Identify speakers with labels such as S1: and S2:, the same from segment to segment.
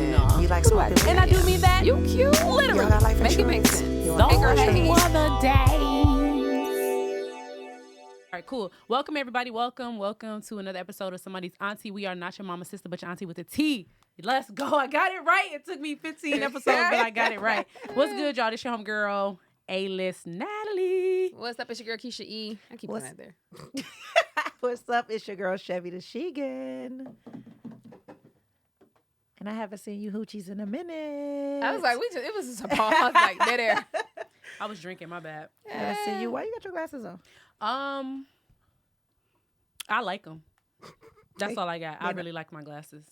S1: You like smoking.
S2: And I do mean that.
S3: You cute.
S2: Literally.
S1: You got life
S3: Make it make
S1: insurance?
S3: sense.
S1: You
S2: Those
S1: want life insurance?
S2: were the days. All right, cool. Welcome, everybody. Welcome to another episode of Somebody's Auntie. We are not your mama's sister, but your auntie with a T. Let's go. I got it right. It took me 15 episodes, but I got it right. What's good, y'all? This your homegirl, A-list Natalie.
S3: What's up? It's your girl Keysha E. I keep putting that there.
S1: What's up? It's your girl, Chevy the Shegan. And I haven't seen you hoochies in a minute.
S3: I was like, it was just a pause, like dead air.
S2: I was drinking, my bad.
S1: I see you. Why you got your glasses on?
S2: I like them. That's all I got. I really like my glasses.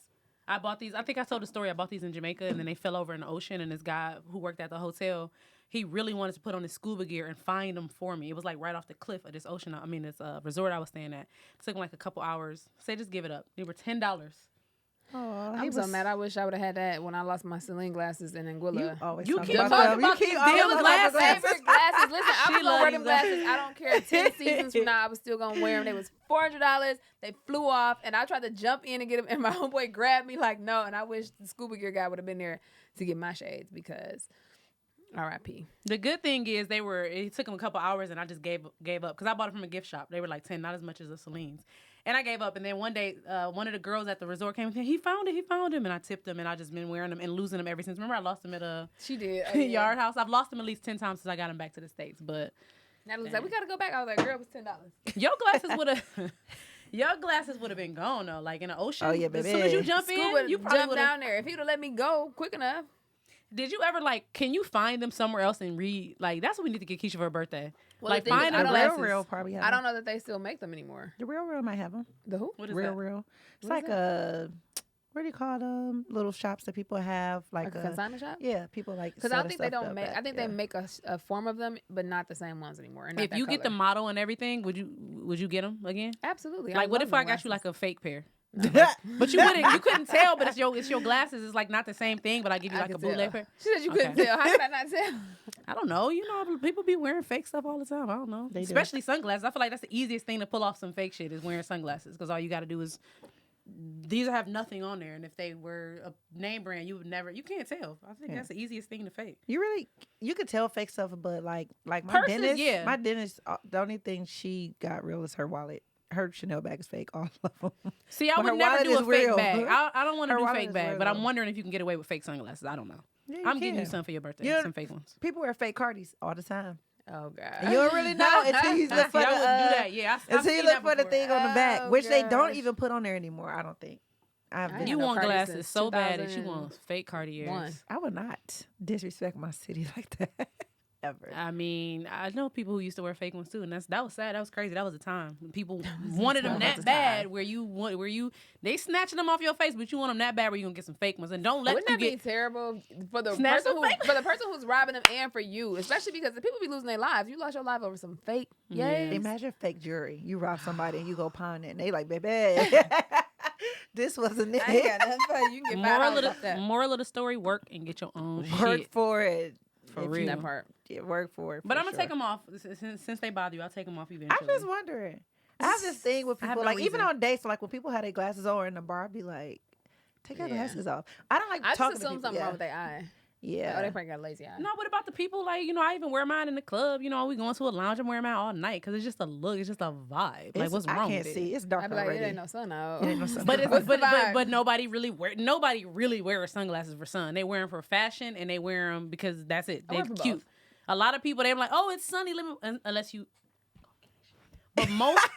S2: I bought these. I think I told the story. I bought these in Jamaica, and then they fell over in the ocean. And this guy who worked at the hotel, he really wanted to put on his scuba gear and find them for me. It was like right off the cliff of this this resort I was staying at. It took him like a couple hours. Say, just give it up. They were $10.
S1: Oh,
S3: I'm so mad. I wish I would have had that when I lost my Celine glasses in Anguilla.
S2: You keep
S1: about
S2: talking
S1: them.
S2: about
S1: You keep
S2: these
S1: always
S2: damn
S1: talking
S2: glasses.
S1: about
S3: Favorite glasses. Listen, I
S2: She
S3: was gonna
S2: love
S3: wear them
S2: these
S3: glasses. I don't care. 10 seasons from now, I was still gonna wear them. They was $400. They flew off, and I tried to jump in and get them, and my homeboy grabbed me like, no. And I wish the scuba gear guy would have been there to get my shades because R.I.P.
S2: The good thing is it took them a couple hours, and I just gave up because I bought it from a gift shop. They were like 10, not as much as the Celine's. And I gave up. And then one day, one of the girls at the resort came and said, he found him. And I tipped him, and I just been wearing them and losing them ever since. Remember, I lost them at a yard house. I've lost them at least 10 times since I got them back to the States. But
S3: Natalie was like, we got to go back. I was like, girl, it was $10.
S2: your glasses would have been gone, though. Like in the ocean.
S1: Oh, yeah,
S2: As
S1: baby.
S2: soon as you jump in, you probably
S3: jump down there. If he would have let me go quick enough.
S2: Did you ever, can you find them somewhere else and read? Like, that's what we need to get Keysha for her birthday.
S3: Well,
S2: like,
S3: the thing
S2: find
S3: is,
S2: them
S3: I
S2: glasses.
S1: Real probably have
S3: I don't
S1: them.
S3: know that they still make them anymore.
S1: The Real might have them.
S3: The who?
S2: What is
S1: Real. It's
S3: What
S1: like
S3: is
S1: a, what do you call them? Little shops that people have.
S3: Like a consignment shop?
S1: Yeah, people like.
S3: Because I don't think they don't make. I think they make a form of them, but not the same ones anymore.
S2: If you get the model and everything, would you get them again?
S3: Absolutely.
S2: Like, what if I got you like a fake pair? But you couldn't tell. But it's your glasses. It's like not the same thing. But I give you like a bootleg pair.
S3: She said you couldn't tell. How did I not tell?
S2: I don't know. You know, people be wearing fake stuff all the time. I don't know.
S1: They do.
S2: Especially sunglasses. I feel like that's the easiest thing to pull off some fake shit is wearing sunglasses because all you got to do is. These have nothing on there, and if they were a name brand, you can't tell. I think that's the easiest thing to fake.
S1: You could tell fake stuff, but like my
S2: Purses,
S1: dentist,
S2: yeah.
S1: my dentist, the only thing she got real is her wallet. Her Chanel bag is fake, all of them.
S2: See, I
S1: But her
S2: would never
S1: wallet
S2: do
S1: is
S2: a fake
S1: real.
S2: bag. I don't want to
S1: Her
S2: do
S1: wallet
S2: fake
S1: is
S2: bag,
S1: real,
S2: but I'm
S1: though.
S2: wondering if you can get away with fake sunglasses. I don't know.
S1: Yeah,
S2: I'm getting you
S1: can.
S2: some for your birthday,
S1: You know,
S2: some fake ones.
S1: People wear fake Cardis all the time.
S3: Oh God.
S1: And you don't really know until you look for
S2: See,
S1: the.
S2: I wouldn't do that. Yeah, I've
S1: Until you
S2: seen
S1: look
S2: that
S1: for the
S2: before.
S1: thing on the back,
S3: Oh,
S1: which they don't
S3: gosh.
S1: even put on there anymore. I don't think.
S3: ain't
S2: You
S3: no
S2: want
S3: Cardi
S2: glasses
S3: since
S2: so bad that you
S3: 2001.
S2: want fake Cartiers.
S1: I would not disrespect my city like that ever.
S2: I mean, I know people who used to wear fake ones too, and that was sad. That was crazy. That was a time when people wanted them that bad, where they snatching them off your face, but you want them that bad where you gonna get some fake ones, and don't let
S3: Wouldn't
S2: you
S3: that be
S2: get.
S3: terrible for the
S2: Snatch
S3: person
S2: some fake-
S3: who's robbing them and for you, especially because the people be losing their lives. You lost your life over some fake.
S2: Yeah.
S1: Imagine fake jewelry. You rob somebody and you go pawn it, and they like, baby, this wasn't it.
S3: I ain't got nothing for you. You can get $5
S2: Moral of the story: work and get your own
S1: Work
S2: shit.
S1: for it.
S2: For
S1: If
S2: real.
S1: you-
S3: that part.
S1: Yeah, work for it.
S2: But
S1: for
S2: I'm gonna
S1: sure.
S2: take them off since they bother you. I'll take them off eventually.
S1: I'm just wondering. I have this thing with
S2: I have
S1: people,
S2: no
S1: like even
S2: reason.
S1: on dates, like when people have their glasses on or in the bar, I'd be like, take your
S3: Yeah.
S1: glasses off. I don't like
S3: I
S1: talking
S3: just
S1: to
S3: assume
S1: people.
S3: something
S1: yeah.
S3: wrong with their eye.
S1: Yeah.
S3: Oh, they probably got a lazy eye.
S2: No, what about the people I even wear mine in the club? We going to a lounge. I'm wearing mine all night because it's just a look. It's just a vibe. Like, what's wrong
S1: I can't
S2: with
S1: see.
S2: it?
S1: It's dark
S3: I'd be like,
S1: already.
S3: it ain't no sun out.
S1: It ain't no sun
S2: But
S1: out.
S2: it's,
S3: What's the vibe?
S2: but nobody really wears sunglasses for sun. They wear them for fashion and they wear them because that's it.
S3: I
S2: They're
S3: wear 'em for
S2: cute.
S3: both.
S2: A lot of people they're like, oh, it's sunny. Unless you. But most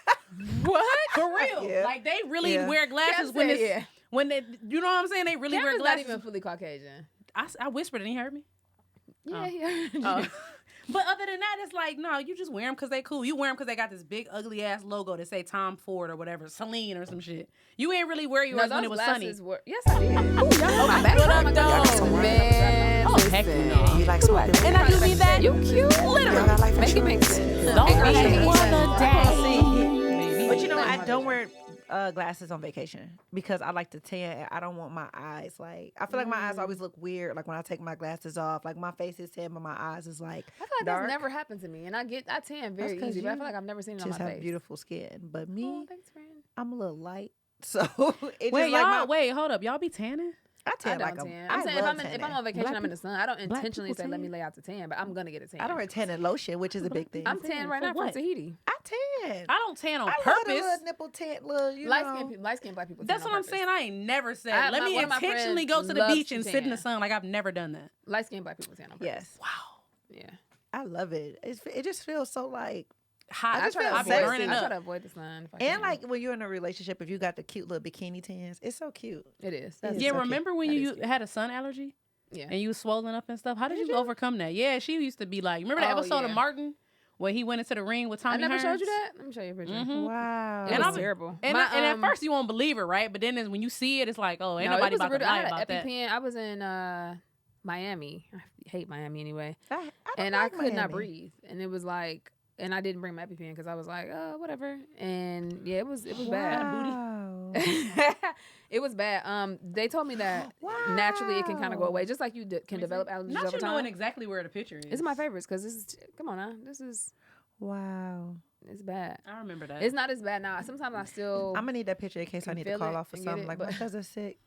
S2: what for real?
S1: Yeah.
S2: Like they really
S1: Yeah.
S2: wear glasses
S3: Kev
S2: when
S3: said,
S2: it's
S3: yeah.
S2: when they. You know what I'm saying? They really wear
S3: Kevin's not
S2: glasses.
S3: even fully Caucasian.
S2: I whispered and he heard me.
S3: Yeah,
S2: Oh.
S3: he heard you.
S2: Oh. But other than that, it's like, no, you just wear them because they cool. You wear them because they got this big, ugly ass logo that say Tom Ford or whatever, Celine or some shit. You ain't really wear yours when it was sunny.
S3: Yes, I did.
S2: Oh, my
S3: back
S2: what
S3: up,
S2: up,
S3: though.
S2: though?
S3: Man,
S2: Oh, heck
S3: listen.
S2: no.
S1: You like smoking.
S2: And I do mean that.
S3: You cute.
S1: You got life
S3: Make it make
S1: insurance?
S3: sense.
S2: Don't
S3: Ain't
S2: be
S3: gonna
S2: one
S3: change.
S2: of day.
S1: But you know, I
S3: Like
S1: don't
S3: my
S1: wear glasses on vacation because I like to tan. And I don't want my eyes I feel like my eyes always look weird. Like when I take my glasses off, like my face is tan, but my eyes is like
S3: I feel like
S1: dark.
S3: that's never happened to me, and I tan very
S1: 'cause
S3: easy, but I
S1: you
S3: feel like I've never seen it on
S1: just
S3: my
S1: have
S3: face.
S1: beautiful skin. But me,
S3: Oh, thanks, friend.
S1: I'm a little light, so it
S2: Wait,
S1: just like
S2: y'all, wait, hold up. Y'all be tanning?
S1: I tan
S3: don't
S1: like a.
S3: tan.
S1: I
S3: I'm saying if
S1: love
S3: I'm
S1: tanning.
S3: on vacation,
S2: Black
S3: I'm in the sun. I don't
S2: black
S3: intentionally
S2: people
S3: say let me
S2: tan.
S3: lay out to tan, but I'm gonna get a tan.
S1: I don't wear tanning lotion, which is a big thing.
S3: I'm tan right
S2: For
S3: now
S2: what?
S3: from Tahiti.
S1: I tan.
S2: I don't tan on
S1: I love the
S2: purpose.
S1: little nipple tan, little you
S3: Light
S1: know.
S3: skin people, light skinned black people.
S2: That's
S3: tan
S2: what
S3: on
S2: I'm
S3: purpose.
S2: saying. I ain't never said.
S3: I-
S2: Let me
S3: one of my
S2: intentionally
S3: friends
S2: go to the
S3: loves
S2: beach
S3: to
S2: and sit in the
S3: tan.
S2: sun. Like I've never done that.
S3: Light skinned black people tan on purpose.
S1: Yes,
S2: Wow.
S3: Yeah.
S1: I love it. It just feels so like.
S2: Hot.
S1: I just feel
S2: I be
S1: sexy.
S2: burning
S3: I try
S2: up.
S3: to avoid the sun. If I
S1: And
S3: can.
S1: like when you're in a relationship, if you got the cute little bikini tans, it's so cute.
S3: it is.
S1: Yeah,
S3: That's
S2: Yeah,
S1: okay.
S2: remember when
S3: That
S2: you
S3: is cute.
S2: had a sun allergy
S3: yeah.
S2: and you was swollen up and stuff? How did
S1: Did
S2: you
S1: you?
S2: overcome that? Yeah, she used to be like, remember that
S3: Oh,
S2: episode of
S3: yeah.
S2: Martin where he went into the ring with Tommy
S3: I never
S2: Hearns?
S3: showed you that. Let me show you a picture.
S2: Mhm.
S1: Wow.
S3: It
S2: And
S3: was
S2: I-
S3: terrible.
S2: And, and at first you won't believe it, right? But then when you see it, it's like, oh, ain't
S3: no,
S2: nobody
S3: it was
S2: about to
S3: I
S2: lie
S3: had
S2: about
S3: an
S2: that.
S3: EpiPen. I was in Miami. I hate Miami anyway.
S1: I don't
S3: And
S1: like
S3: I could not
S1: Miami.
S3: breathe. And it was like, and I didn't bring my EpiPen because I was like, whatever. And yeah, it was bad.
S1: Wow.
S3: It was bad. They told me that naturally it can kind of go away, just like you can develop allergies
S2: Not
S3: over
S2: you
S3: time.
S2: knowing exactly where the picture is.
S3: It's my favorites because this is. Come on now, this is.
S1: Wow.
S3: It's bad.
S2: I remember that.
S3: It's not as bad now. Sometimes I still.
S1: I'm gonna need that picture in case I
S3: Can
S1: need to
S3: feel
S1: call
S3: it
S1: off for
S3: and get
S1: something.
S3: it,
S1: Like my
S3: but-
S1: cousin's sick.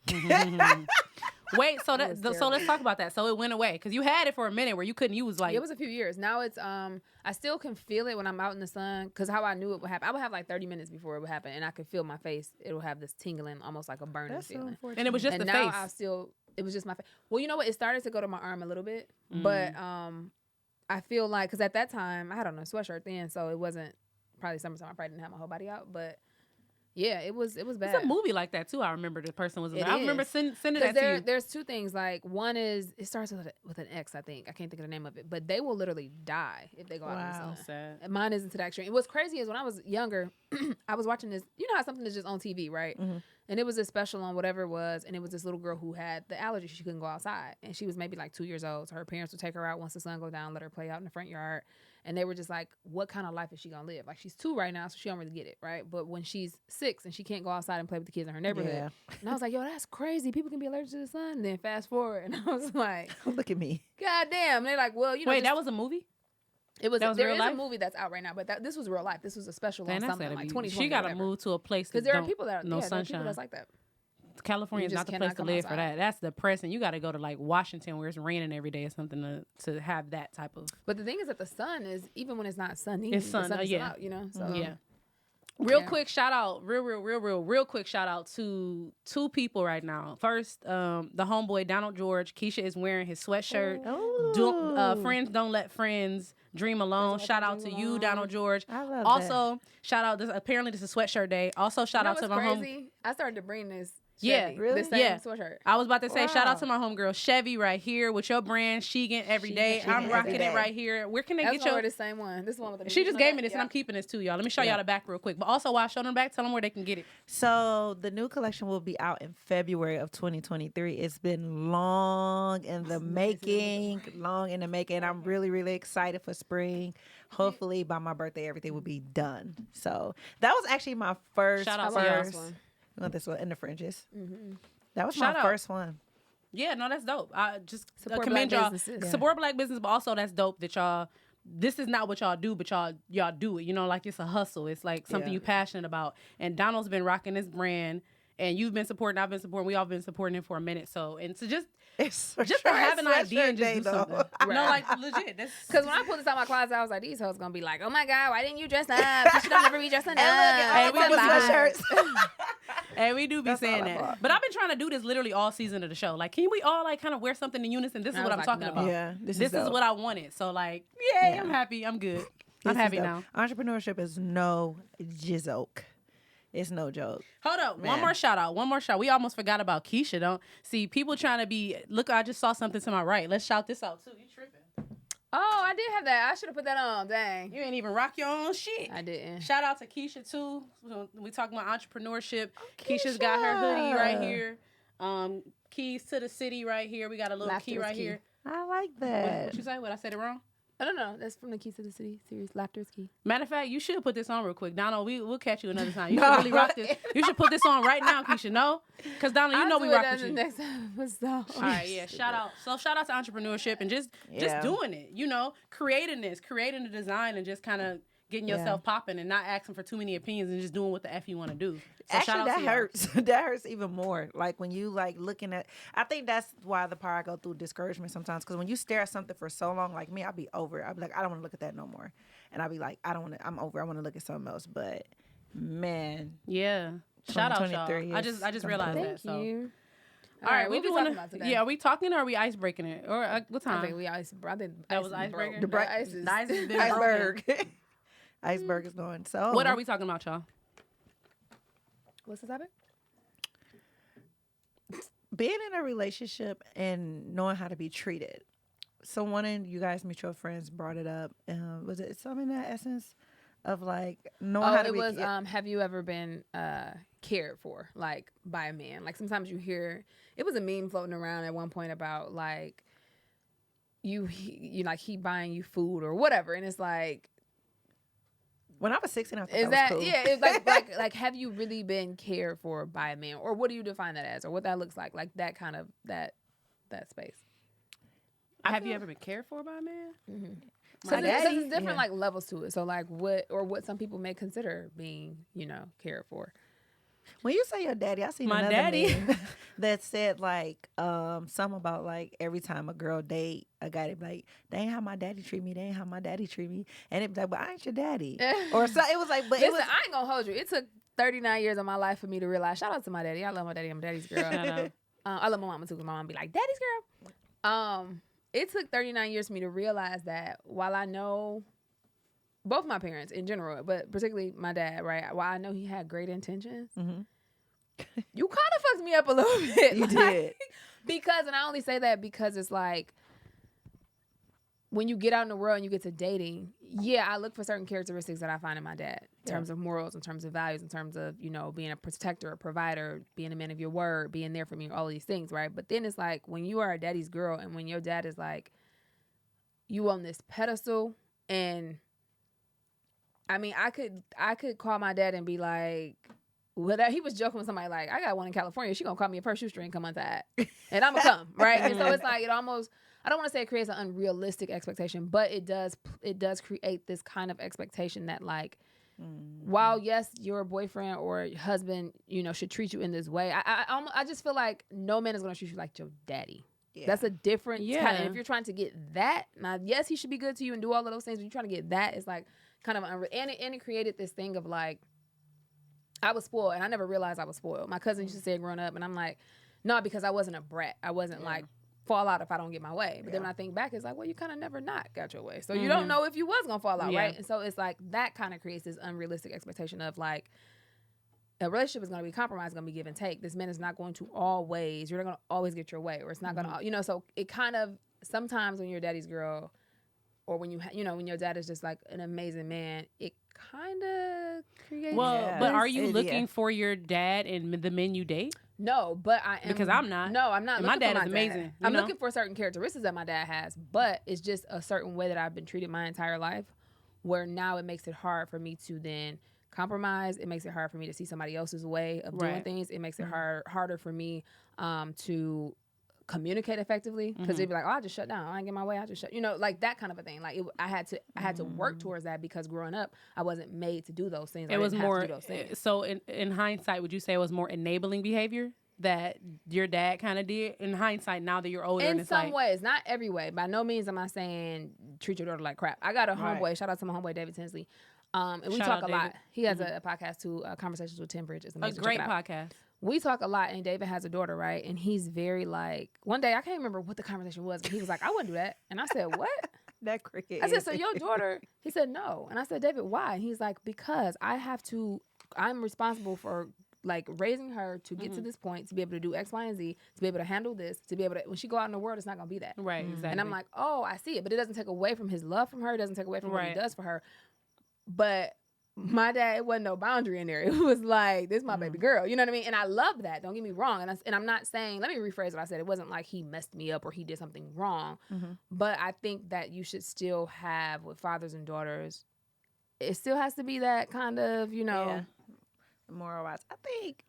S2: Wait, so
S3: It was
S2: so let's talk about that. So it went away because you had it for a minute where you couldn't use like.
S3: It was a few years. Now it's I still can feel it when I'm out in the sun because how I knew it would happen. I would have like 30 minutes before it would happen, and I could feel my face. It will have this tingling, almost like a burning
S1: That's so
S3: feeling.
S1: unfortunate.
S2: and it was just
S3: and
S2: the
S3: now
S2: face.
S3: I still. It was just my face. Well, you know what? It started to go to my arm a little bit, but I feel like because at that time I had on a sweatshirt then, so it wasn't probably summertime. I probably didn't have my whole body out, but yeah, it was bad.
S2: It's a movie like that too. I remember the person was.
S3: It
S2: I remember
S3: is.
S2: sending
S3: Because
S2: that to you.
S3: there's two things. Like one is it starts with an X, I think. I can't think of the name of it, but they will literally die if they go out in the
S1: Wow.
S3: sun.
S2: Sad.
S3: And mine isn't to that extreme. What's crazy is when I was younger, I was watching this. You know how something is just on TV, right?
S1: Mhm.
S3: And it was a special on whatever it was, and it was this little girl who had the allergy. She couldn't go outside, and she was maybe like 2 years old. So her parents would take her out once the sun go down, let her play out in the front yard. And they were just like, "What kind of life is she gonna live? Like she's 2 right now, so she don't really get it, right? But when she's 6 and she can't go outside and play with the kids in her neighborhood,
S1: Yeah.
S3: and I was like, yo, that's crazy. People can be allergic to the sun. And then fast forward, and I was like,
S1: Look at me.
S3: God damn. And they're like, well, you know,
S2: Wait,
S3: just-
S2: that was a movie?
S3: it was.
S2: that was
S3: There
S2: real
S3: is
S2: life?
S3: a movie that's out right now, but this was real life. This was a special
S2: Man,
S3: on
S2: that's
S3: something
S2: gotta
S3: like
S2: be.
S3: 2020.
S2: She got to move to a place that
S3: because there are
S2: don't-
S3: people that
S2: no
S3: there are people
S2: sunshine.
S3: that's like that.
S2: California
S3: You
S2: is
S3: just
S2: not the
S3: cannot
S2: place to
S3: come
S2: live for
S3: outside.
S2: that. That's depressing. You got to go to like Washington where it's raining every day or something to have that type of.
S3: But the thing is that the sun is even when it's not sunny,
S2: It's
S3: the
S2: sun,
S3: sun is still
S2: yeah.
S3: out, you know. So
S2: Yeah. Real
S3: Yeah.
S2: quick shout out, real quick shout out to 2 people right now. First, the homeboy Donald George. Keysha is wearing his sweatshirt.
S1: Oh.
S2: Friends don't let friends dream alone.
S3: Friends don't
S2: Shout
S3: let
S2: out
S3: dream
S2: to you,
S3: alone.
S2: Donald George.
S1: I love
S2: Also, shout out. Apparently, this is sweatshirt day. Also, shout
S3: you know
S2: out to
S3: what's
S2: my home.
S3: crazy? I started to bring this.
S2: Yeah,
S3: Chevy,
S1: really?
S3: The same
S2: Yeah.
S3: sweatshirt.
S2: I was about to say, shout out
S1: Wow.
S2: to my homegirl Chevy right here with your brand Shegan every day.
S1: Shegan
S2: I'm
S1: every
S2: rocking
S1: day.
S2: it right here. Where can they
S3: That's
S2: get
S3: why we're
S2: your?
S3: the same one. This one with the.
S2: She just gave me this,
S3: Yeah.
S2: and I'm keeping this too, y'all. Let me show
S1: Yeah.
S2: y'all the back real quick. But also, while I show them back, tell them where they can get it.
S1: So the new collection will be out in February of 2023. It's been long in the making, I'm really, really excited for spring. Hopefully by my birthday, everything will be done. So that was actually my first.
S2: Shout out
S3: I
S2: to
S3: want
S2: y'all.
S3: this one.
S1: You want this one in the fringes?
S3: Mm-hmm.
S1: That was
S2: Shout
S1: my
S2: out.
S1: first one.
S2: Yeah, no, that's dope. I just
S3: Support
S2: commend
S3: black
S2: y'all.
S3: businesses.
S1: Yeah.
S2: Support black business, but also that's dope that y'all. This is not what y'all do, but y'all do it. You know, like it's a hustle. It's like something
S1: Yeah.
S2: you're passionate about. And Donald's been rocking this brand, and you've been supporting. I've been supporting. We all been supporting it for a minute. So and to just
S1: It's
S2: to have an idea and just do something. No,
S3: Right.
S2: like legit. That's
S3: Because when I pulled this out my closet, I was like, these hoes gonna be like, oh my God, why didn't you dress up? You should never be dressing up.
S1: Hey,
S2: we
S1: we
S2: do
S1: sweatshirts.
S2: Hey, we do be
S1: That's all
S2: saying
S1: I
S2: that.
S1: bought.
S2: But I've been trying to do this literally all season of the show. Like, can we all like kind of wear something in unison? This is
S3: I
S2: what
S3: was
S2: I'm
S3: like,
S2: talking
S3: no.
S2: about.
S1: Yeah, this
S2: This is
S1: dope.
S2: what I wanted. So like, yay,
S1: Yeah.
S2: I'm happy. I'm good.
S1: This
S2: I'm
S1: is
S2: happy
S1: dope.
S2: now.
S1: Entrepreneurship is no joke. It's no joke.
S2: Hold up. One
S1: Man.
S2: more shout out. We almost forgot about Keysha. Don't see people trying to be. Look, I just saw something to my right. Let's shout this out too. You tripping?
S3: Oh, I did have that. I should have put that on. Dang.
S2: You ain't even rock your own shit.
S3: I didn't.
S2: Shout out to Keysha too. We talking about entrepreneurship. Keisha's got her hoodie right here. Keys to the city right here. We got a little key
S3: Laughter's
S2: right
S3: key.
S2: here.
S1: I like
S2: What
S1: that.
S2: you say? What I said it wrong?
S3: I don't know. That's from the Keys to the City series, Laughter's Key.
S2: Matter of fact, you should put this on real quick. Donald, we'll catch you another time. You should really rock this. You should put this on right now, Keysha. No? Because Donald, you know we rock with you.
S3: Next episode.
S2: All right, yeah. Shout out. So shout out to entrepreneurship and just
S1: Yeah.
S2: doing it. You know, creating the design and just kind of getting
S1: Yeah.
S2: yourself popping and not asking for too many opinions and just doing what the F you want to do. So shout
S1: Actually,
S2: out
S1: that
S2: to y'all.
S1: hurts. That hurts even more. Like when you like looking at, I think that's why the part I go through discouragement sometimes. Because when you stare at something for so long, like me, I'll be over it. I'll be like, I don't want to look at that no more. And I'll be like, I don't want to. I'm over. I want to look at something else. But man,
S2: Yeah. Shout out, y'all.
S1: 2023
S2: I just
S1: is
S2: realized
S3: Thank
S2: that. So.
S3: you.
S2: All right,
S3: what
S2: we
S3: talking
S2: doing
S3: about today?
S2: Yeah, are we talking or are we ice breaking it? Or what
S3: I
S2: time?
S3: think we ice. I think
S2: That was
S3: ice is broke.
S2: icebreaker?
S1: the bright
S3: ice is-
S2: The ice has been
S1: iceberg, iceberg is going. So
S2: What are we talking about, y'all?
S3: What's the topic?
S1: being in a relationship and knowing how to be treated. So one of you guys mutual friends brought it up. Was it some in that essence of like knowing how to
S3: it
S1: be?
S3: was. Have you ever been cared for, like by a man? Like sometimes you hear it was a meme floating around at one point about like you like he buying you food or whatever, and it's like.
S1: When I was 16, I thought
S3: Is
S1: that
S3: that
S1: was cool.
S3: yeah? It's like have you really been cared for by a man, or what do you define that as, or what that looks like that kind of that space?
S2: Have you ever been cared for by a man?
S3: So
S1: My
S3: there's
S1: daddy,
S3: different
S1: yeah.
S3: like levels to it. So like what some people may consider being cared for.
S1: When you say your daddy, I seen
S2: My
S1: another
S2: daddy.
S1: meme that said like something about like every time a girl date a guy, they be like, they ain't how my daddy treat me. They ain't how my daddy treat me. And it be like, but I ain't your daddy. Or so it was like, but
S3: Listen,
S1: it was.
S3: I ain't gonna hold you. It took 39 years of my life for me to realize. Shout out to my daddy. I love my daddy. I'm daddy's girl.
S2: Shout out.
S3: I love my mama too, because my mom be like, daddy's girl. It took 39 years for me to realize that while I know both my parents in general, but particularly my dad, right? While I know he had great intentions, you kind of fucked me up a little bit.
S1: You did.
S3: Because, and I only say that because it's like, when you get out in the world and you get to dating, yeah, I look for certain characteristics that I find in my dad in terms of morals, in terms of values, in terms of, being a protector, a provider, being a man of your word, being there for me, all of these things, right? But then it's like when you are a daddy's girl and when your dad is like, you on this pedestal, and I mean, I could call my dad and be like, he was joking with somebody like, I got one in California. She gonna call me a purse shoestring, come untied, and I'ma come, right? And so it's like it almost. I don't want to say it creates an unrealistic expectation, but it does create this kind of expectation that like, while yes, your boyfriend or husband, should treat you in this way, I just feel like no man is gonna treat you like your daddy.
S1: Yeah.
S3: That's a different kind.
S2: Yeah.
S3: And if you're trying to get that, now yes, he should be good to you and do all of those things, but you're trying to get that, it's like kind of and it created this thing of like, I was spoiled and I never realized I was spoiled. My cousin used to say it growing up, and I'm like, no, because I wasn't a brat. I wasn't like fall out if I don't get my way. But then when I think back, it's like, well, you kind of never not got your way. So you don't know if you was going to fall out, right? And so it's like that kind of creates this unrealistic expectation of like, a relationship is going to be compromised, going to be give and take. This man is not going to always, you're not going to always get your way, or it's not going to, so it kind of, sometimes when you're daddy's girl, or when when your dad is just like an amazing man, it kind of creates.
S2: Well, but are you looking for your dad and the men you date?
S3: No, but I am.
S2: Because I'm not.
S3: No, I'm not.
S2: And my
S3: looking
S2: dad
S3: for
S2: is
S3: my
S2: amazing.
S3: Dad. I'm looking for certain characteristics that my dad has, but it's just a certain way that I've been treated my entire life, where now it makes it hard for me to then compromise. It makes it hard for me to see somebody else's way of doing things. It makes it harder for me to communicate effectively, because they'd be like, oh, I just shut down. I didn't get my way. I just shut, like that kind of a thing. Like I had to work towards that, because growing up, I wasn't made to do those things.
S2: It was more.
S3: To do those things.
S2: So in hindsight, would you say it was more enabling behavior that your dad kind of did? In hindsight, now that you're older, and
S3: In
S2: it's
S3: some
S2: like,
S3: ways, not every way. By no means am I saying treat your daughter like crap. I got a homeboy.
S1: Right.
S3: Shout out to my homeboy David Tinsley. And we
S2: Shout
S3: talk
S2: out
S3: a lot.
S2: David.
S3: He has a podcast too, Conversations with Tim Bridges.
S2: a
S3: Amazing.
S2: great
S3: Check it out.
S2: podcast.
S3: We talk a lot, and David has a daughter, right? And he's very like, one day I can't remember what the conversation was, but he was like, I wouldn't do that. And I said, what?
S1: That cricket.
S3: I said, so your daughter? He said, no. And I said, David, why? And he's like, because I'm responsible for like raising her to get to this point, to be able to do X, Y, and Z, to be able to handle this, to be able to, when she go out in the world, it's not going to be that.
S2: Right, exactly.
S3: And I'm like, oh, I see it. But it doesn't take away from his love from her. It doesn't take away from what he
S2: Right.
S3: does for her. But my dad, it wasn't no boundary in there. It was like, this is my baby girl. You know what I mean? And I love that. Don't get me wrong. And I'm not saying, let me rephrase what I said. It wasn't like he messed me up or he did something wrong. But I think that you should still have, with fathers and daughters, it still has to be that kind of,
S1: moral wise. I think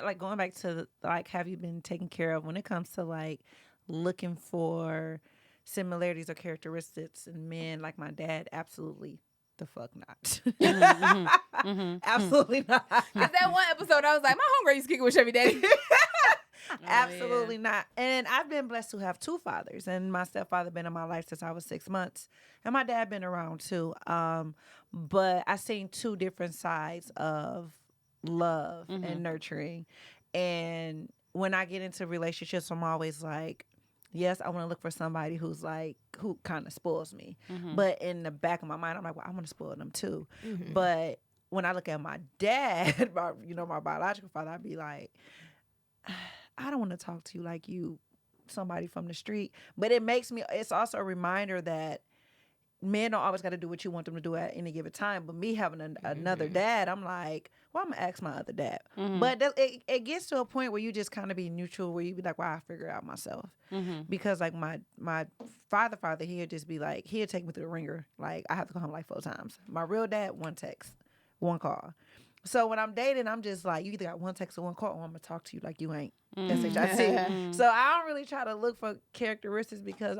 S1: like going back to like, have you been taken care of when it comes to like looking for similarities or characteristics in men like my dad? Absolutely. The fuck not.
S2: Mm-hmm.
S1: Absolutely not.
S3: Cause that one episode, I was like, my homegirl used to kick it with Chevy Daddy.
S1: Absolutely not. And I've been blessed to have two fathers, and my stepfather been in my life since I was 6 months, and my dad been around too. But I seen two different sides of love and nurturing, and when I get into relationships, I'm always like, yes, I want to look for somebody who kind of spoils me, but in the back of my mind, I'm like, well, I want to spoil them too. But when I look at my dad, my biological father, I'd be like, I don't want to talk to you like you somebody from the street. But it's also a reminder that men don't always got to do what you want them to do at any given time. But me having another dad, I'm like, well, I'm going to ask my other dad. But it gets to a point where you just kind of be neutral, where you be like, well, I figure it out myself. Because like my father, he'd just be like, he'd take me through the ringer. Like, I have to call him like 4 times. My real dad, 1 text, 1 call. So when I'm dating, I'm just like, you either got 1 text or 1 call, or I'm going to talk to you like you ain't. SHIT. So I don't really try to look for characteristics because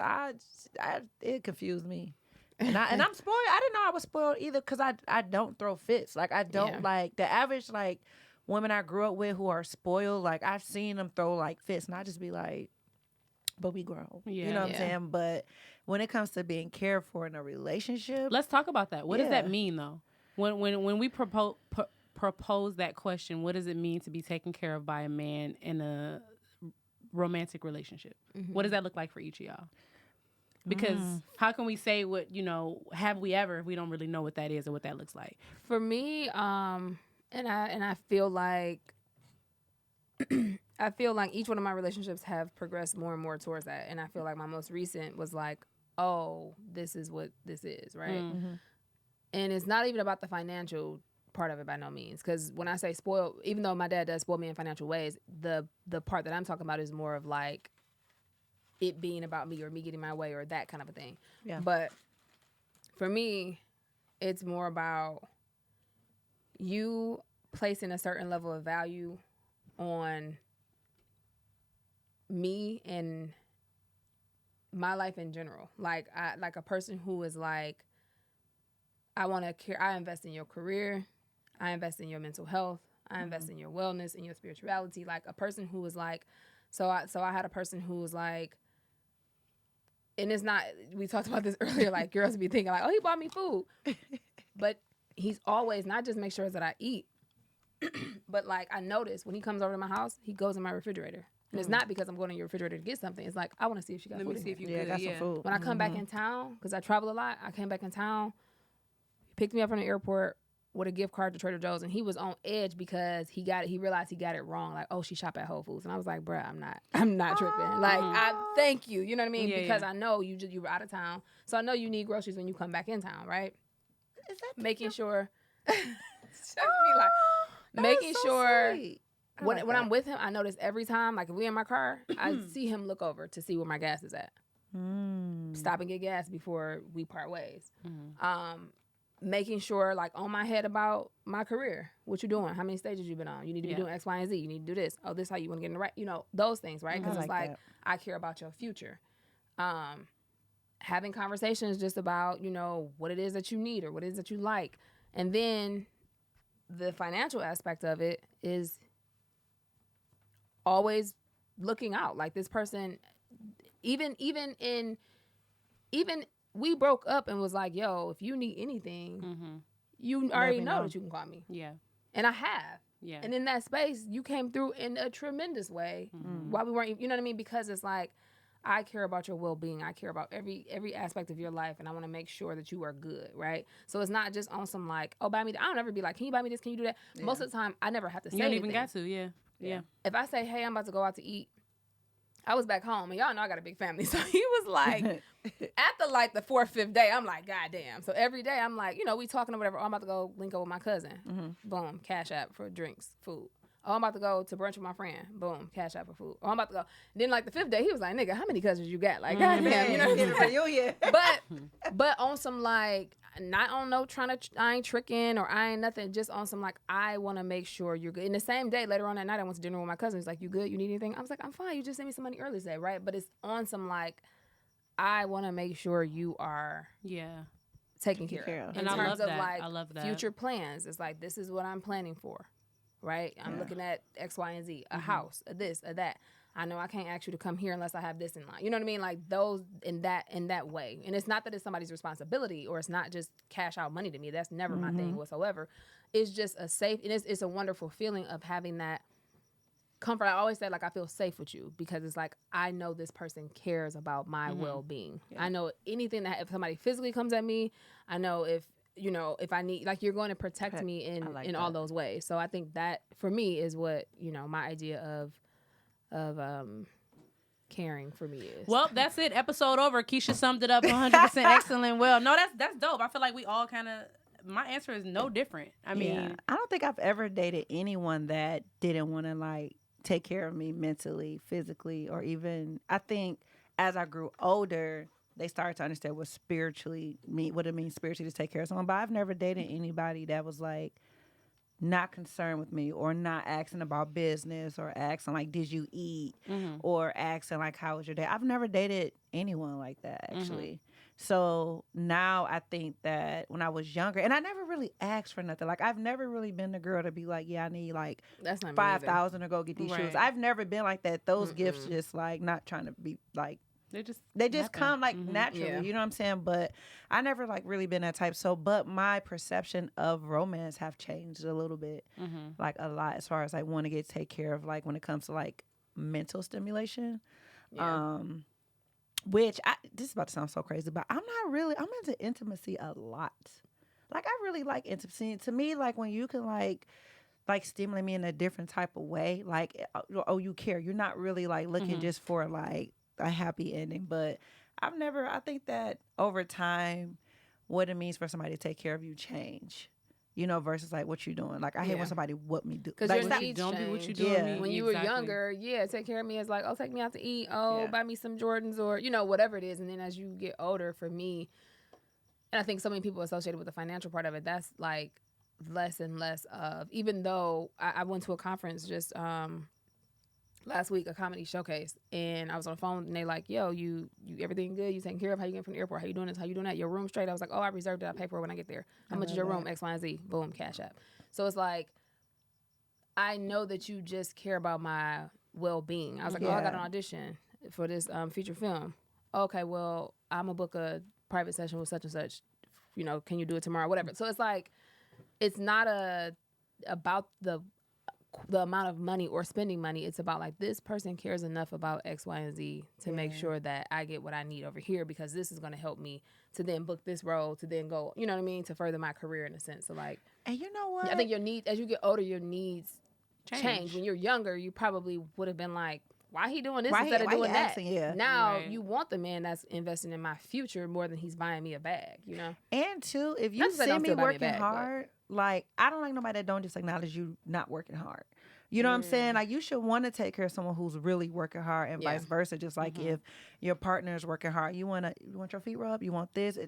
S1: it confused me. And I'm spoiled. I didn't know I was spoiled either because I don't throw fits. Like, I don't like the average, like, women I grew up with who are spoiled. Like, I've seen them throw, like, fits, and I just be like, but we grow.
S2: Yeah.
S1: You know what I'm saying? But when it comes to being cared for in a relationship.
S2: Let's talk about that. What does that mean, though? When we propose that question, what does it mean to be taken care of by a man in a romantic relationship? What does that look like for each of y'all? Because how can we say what, have we ever if we don't really know what that is or what that looks like?
S3: For me, and I feel like each one of my relationships have progressed more and more towards that. And I feel like my most recent was like, oh, this is what this is, right? And it's not even about the financial part of it by no means. Because when I say spoiled, even though my dad does spoil me in financial ways, the part that I'm talking about is more of like it being about me or me getting my way or that kind of a thing. Yeah. But for me, it's more about you placing a certain level of value on me and my life in general. Like a person who is like, I want to care. I invest in your career. I invest in your mental health. I invest in your wellness and your spirituality. Like a person who is like, so I had a person who was like, and it's not, we talked about this earlier, like girls be thinking like, oh, he bought me food. But he's always not just make sure that I eat, but like I notice when he comes over to my house, he goes in my refrigerator. And it's not because I'm going in your refrigerator to get something. It's like, I want to see if she got food.
S2: Let me see if you
S1: got some food.
S3: When I come back in town, because I travel a lot, I came back in town, he picked me up from the airport with a gift card to Trader Joe's, and he was on edge because he realized he got it wrong. Like, oh, she shop at Whole Foods. And I was like, bruh, I'm not tripping. Like, I thank you. You know what I mean?
S2: Yeah,
S3: because I know you were out of town. So I know you need groceries when you come back in town, right?
S1: Is that
S3: making sure making sure
S1: sweet.
S3: when I'm with him, I notice every time, like if we in my car, I see him look over to see where my gas is at. Stop and get gas before we part ways. Making sure, like, on my head about my career. What you doing? How many stages you been on? You need to be doing X, Y, and Z. You need to do this. Oh, this is how you want to get in the right. Those things, right? Because it's like, I care about your future. Having conversations just about, what it is that you need or what it is that you like. And then the financial aspect of it is always looking out. Like this person, even we broke up and was like, yo, if you need anything, you already know that you can call me.
S2: Yeah.
S3: And I have.
S2: Yeah.
S3: And in that space, you came through in a tremendous way while we weren't, you know what I mean? Because it's like, I care about your well-being. I care about every aspect of your life, and I want to make sure that you are good, right? So it's not just on some like, oh, buy me. I don't ever be like, can you buy me this? Can you do that? Yeah. Most of the time, I never have to say anything.
S2: You don't even got to, yeah.
S3: If I say, hey, I'm about to go out to eat, I was back home, and y'all know I got a big family, so he was like, after like the 4th, 5th day, I'm like, God damn. So every day, I'm like, we talking or whatever. Oh, I'm about to go link up with my cousin. Boom, cash app for drinks, food. Oh, I'm about to go to brunch with my friend. Boom, cash out for food. Oh, I'm about to go. Then like the 5th day, he was like, nigga, how many cousins you got? Like, goddamn, you know what I'm saying? But on some like, not on no I ain't tricking or I ain't nothing, just on some like, I want to make sure you're good. In the same day, later on that night, I went to dinner with my cousin. He's like, you good? You need anything? I was like, I'm fine. You just sent me some money earlier today, right? But it's on some like, I want to make sure you are taken care of.
S2: And
S3: In
S2: I
S3: terms
S2: love
S3: of
S2: that.
S3: like
S2: I love that.
S3: future plans, it's like this is what I'm planning for, right? I'm looking at X, Y, and Z, a house, a this, a that. I know I can't ask you to come here unless I have this in mind. You know what I mean? Like those in that way. And it's not that it's somebody's responsibility or it's not just cash out money to me. That's never my thing whatsoever. It's just a safe, and it's a wonderful feeling of having that comfort. I always say, like, I feel safe with you because it's like I know this person cares about my well-being. I know anything that if somebody physically comes at me, I know if I need, like, you're going to protect me in all those ways. So I think that for me is what my idea of caring for me is.
S2: Well, that's it. Episode over. Keysha summed it up 100% excellent. Well, no, that's dope. I feel like we all kind of. My answer is no different. I mean,
S1: I don't think I've ever dated anyone that didn't want to like take care of me mentally, physically, or even. I think as I grew older, they started to understand what it means spiritually to take care of someone. But I've never dated anybody that was like not concerned with me or not asking about business or asking like, did you eat? Or asking like, how was your day? I've never dated anyone like that actually. So now I think that when I was younger, and I never really asked for nothing. Like I've never really been the girl to be like, yeah, I need like
S3: That's not me
S1: 5,000 to go get these shoes.
S2: Right.
S1: I've never been like that. Those gifts just like not trying to be like,
S2: they just
S1: happen. Come like naturally, you know what I'm saying? But I never like really been that type. So, but my perception of romance have changed a little bit, like a lot as far as like want to get take care of, like when it comes to like mental stimulation. Which this is about to sound so crazy, but I'm into intimacy a lot. Like I really like intimacy. To me, like when you can like stimulate me in a different type of way, like you care. You're not really like looking just for like a happy ending, but I think that over time what it means for somebody to take care of you change, versus like what you doing. Like I hate when somebody whoop me do
S3: because
S1: like,
S3: your needs
S2: don't
S3: change.
S2: be what you doing me.
S3: When you were younger, take care of me as like, oh, take me out to eat, buy me some Jordans or whatever it is. And then as you get older, for me, and I think so many people associated with the financial part of it, that's like less and less of, even though I went to a conference just last week, a comedy showcase, and I was on the phone and they like, yo, you everything good? You taking care of? How you getting from the airport? How you doing this? How you doing that? Your room straight? I was like, oh, I reserved it. I pay for it when I get there. How much is your room? X, Y, and Z. Boom, Cash App. So it's like, I know that you just care about my well-being. I was like, oh, I got an audition for this feature film. Okay, well, I'm gonna book a private session with such and such. Can you do it tomorrow? Whatever. So it's like, it's not about the amount of money or spending money. It's about like, this person cares enough about X, Y, and Z to make sure that I get what I need over here, because this is going to help me to then book this role, to then go, you know what I mean, to further my career in a sense. So like,
S1: and you know what?
S3: I think your needs, as you get older, your needs change. When you're younger, you probably would have been like, why he doing this instead of doing that? Now you want the man that's investing in my future more than he's buying me a bag,
S1: And two, if you see me working hard, like I don't like nobody that don't just acknowledge you not working hard. You know what I'm saying? Like you should want to take care of someone who's really working hard, and vice versa. Just like if your partner is working hard, you want your feet rubbed, you want this,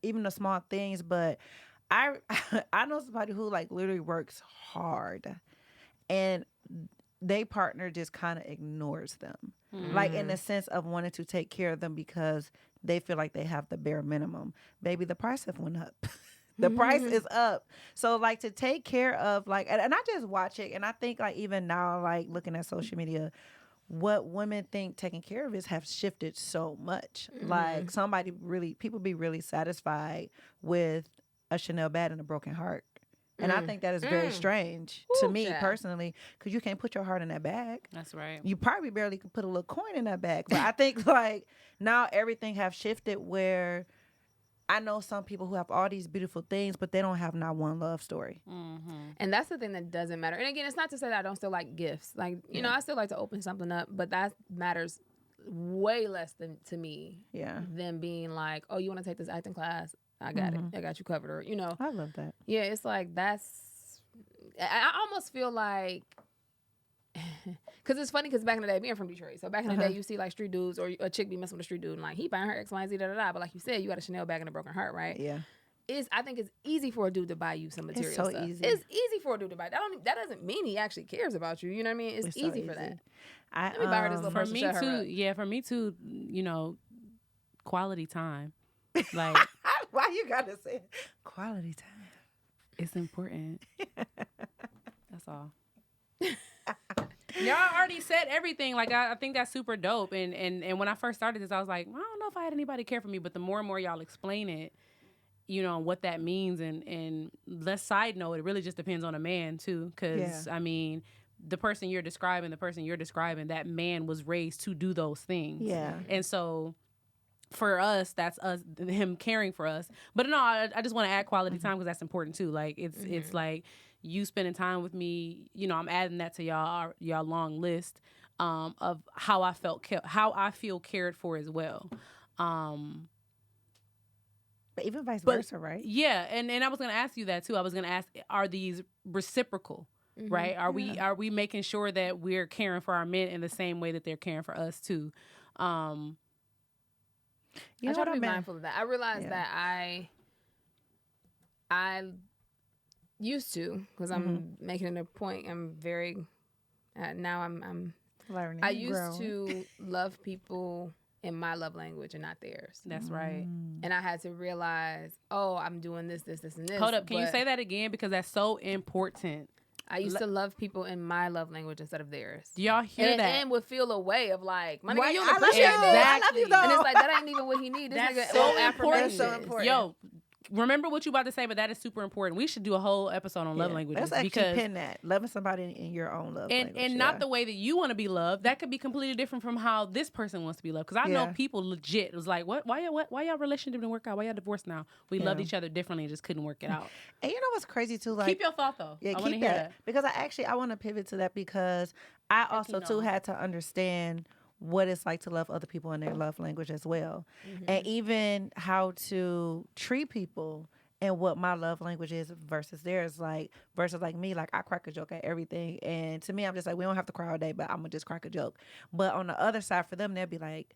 S1: even the small things. But I know somebody who like literally works hard, and they partner just kind of ignores them, like in the sense of wanting to take care of them because they feel like they have the bare minimum. Baby, the price have went up. The price is up. So like to take care of like, and I just watch it, and I think like even now, like looking at social media, what women think taking care of is have shifted so much. Like people be really satisfied with a Chanel bag and a broken heart. And I think that is very strange to me personally, because you can't put your heart in that bag.
S2: That's right.
S1: You probably barely could put a little coin in that bag. But I think like now everything have shifted where I know some people who have all these beautiful things, but they don't have not one love story.
S3: And that's the thing that doesn't matter. And again, it's not to say that I don't still like gifts. Like, you know, I still like to open something up, but that matters way less to me than being like, oh, you want to take this acting class? I got it. I got you covered. Or,
S1: I love that.
S3: Yeah, it's like I almost feel like, because it's funny, because back in the day, being from Detroit, so back in the day, you see like street dudes or a chick be messing with a street dude and like he buying her X, Y, and Z, da. But like you said, you got a Chanel bag and a broken heart, right?
S1: Yeah.
S3: I think it's easy for a dude to buy you some material
S1: It's so
S3: stuff.
S1: easy.
S3: It's easy for a dude to buy. That doesn't mean he actually cares about you. You know what I mean? It's easy for that. Let me buy her this little
S2: for
S3: purse to
S2: me
S3: shut her
S2: too.
S3: up.
S2: Yeah, for me too. Quality time. Like
S1: Why you gotta say quality time?
S2: It's important. That's all. Y'all already said everything. Like I think that's super dope. And when I first started this, I was like, I don't know if I had anybody care for me. But the more and more y'all explain it, you know, what that means. And let's side note, it really just depends on a man too. Because I mean, the person you're describing, that man was raised to do those things.
S1: Yeah.
S2: And so for us, that's us, him caring for us. But no, I just want to add quality time because that's important too. Like it's like you spending time with me. You know, I'm adding that to y'all long list of how I feel cared for as well.
S1: But even vice versa, right?
S2: Yeah, and I was gonna ask you that too. I was gonna ask, are these reciprocal? Right? Are we making sure that we're caring for our men in the same way that they're caring for us too?
S3: I try to be mindful of that. I realize that I used to, because I'm making it a point. I'm very now I'm
S1: learning.
S3: I used to love people in my love language and not theirs.
S2: That's right.
S3: And I had to realize, I'm doing this, and this.
S2: Hold up, can you say that again, because that's so important.
S3: I used to love people in my love language instead of theirs.
S2: Do y'all hear that?
S3: And would feel a way of like, my nigga, you
S1: I
S3: appreciate
S1: love you.
S3: this.
S1: I love you, though.
S3: And it's like, that ain't even what he needs. This
S2: That's
S3: nigga,
S2: so
S3: affirmation.
S1: That's so important.
S2: Yo, remember what you about to say, but that is super important. We should do a whole episode on love languages.
S1: Let's actually
S2: because
S1: pin that. Loving somebody in your own love language.
S2: And not the way that you want to be loved. That could be completely different from how this person wants to be loved. Because I know people legit was like, what? Why y'all relationship didn't work out? Why y'all divorced now? We loved each other differently and just couldn't work it out.
S1: And you know what's crazy too? Like,
S2: keep your thought though.
S1: Yeah,
S2: I want to
S1: keep
S2: hear
S1: that. Because I want to pivot to that because I also too had to understand what it's like to love other people in their love language as well. And even how to treat people and what my love language is versus theirs, versus me, like I crack a joke at everything. And to me, I'm just like, we don't have to cry all day, but I'm gonna just crack a joke. But on the other side for them, they'll be like,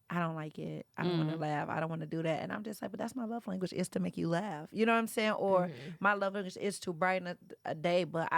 S1: I don't like it. I don't want to laugh. I don't want to do that. And I'm just like, but that's my love language, is to make you laugh. You know what I'm saying? Or my love language is to brighten a day, but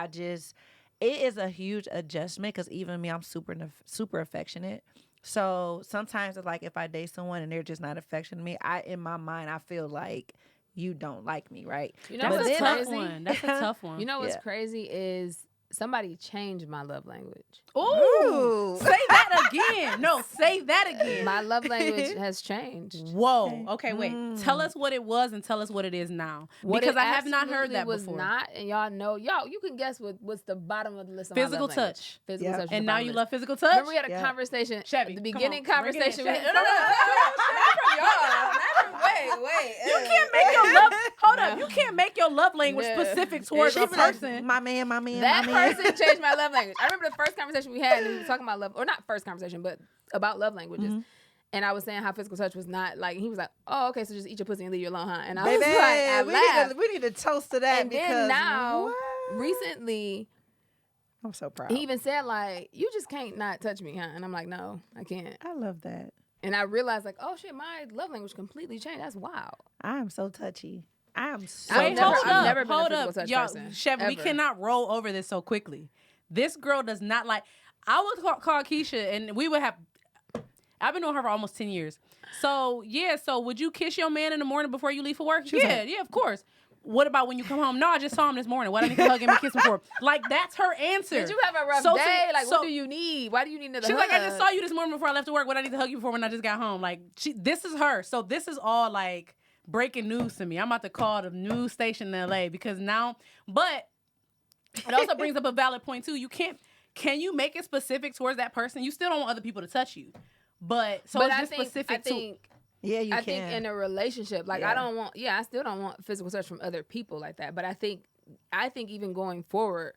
S1: it is a huge adjustment because even me, I'm super affectionate. So sometimes it's like if I date someone and they're just not affectionate to me, in my mind, I feel like you don't like me, right?
S3: You know
S2: That's
S3: what's
S2: a tough
S3: crazy?
S2: one. That's a tough one.
S3: You know what's crazy is somebody changed my love language.
S2: Ooh. Say that again. No, say that again.
S3: My love language has changed.
S2: Whoa. Okay, wait. Tell us what it was and tell us what it is now. Because I have not heard that
S3: was
S2: before.
S3: Not, and y'all know, you can guess what's the bottom of the list of
S2: Physical
S3: my love language.
S2: touch.
S3: Physical touch.
S2: And now you love physical touch?
S3: Remember we had a conversation,
S2: Chevy,
S3: the
S2: come
S3: beginning
S2: on, bring it in,
S3: conversation.
S2: Chevy.
S3: You
S2: can't make your love. Hold up. You can't make your love language specific towards a person.
S1: My man.
S3: That person changed my love language. I remember the first conversation we had, and we were talking about love, or not first conversation, but about love languages. And I was saying how physical touch was not like. He was like, "Oh, okay, so just eat your pussy and leave you alone, huh?" And I was like, I laughed.
S1: We need to toast to that.
S3: And
S1: because
S3: then now, recently,
S1: I'm so proud.
S3: he even said like, "You just can't not touch me, huh?" And I'm like, "No, I can't."
S1: I love that.
S3: And I realized like, oh shit, my love language completely changed. That's wild.
S1: I am so touchy. I am so
S3: I've never been a physical touch
S2: y'all,
S3: person,
S2: Chevy, we
S3: ever.
S2: cannot roll over this so quickly. This girl does not like. I would call Keysha, and we would have. I've been knowing her for almost 10 years. So yeah, so would you kiss your man in the morning before you leave for work? Yeah, of course. What about when you come home? No, I just saw him this morning. What I need to hug him and kiss him for? Like, that's her answer.
S3: Did you have a rough day? Like, what do you need? Why do you need another
S2: She's
S3: hug?
S2: like, I just saw you this morning before I left to work. What I need to hug you for when I just got home? Like, this is her. So this is all like breaking news to me. I'm about to call the news station in LA because now, but it also brings up a valid point too. Can you make it specific towards that person? You still don't want other people to touch you. But it's just specific to.
S1: Yeah, you
S3: I
S1: can.
S3: think in a relationship, like I still don't want physical touch from other people like that. But I think even going forward,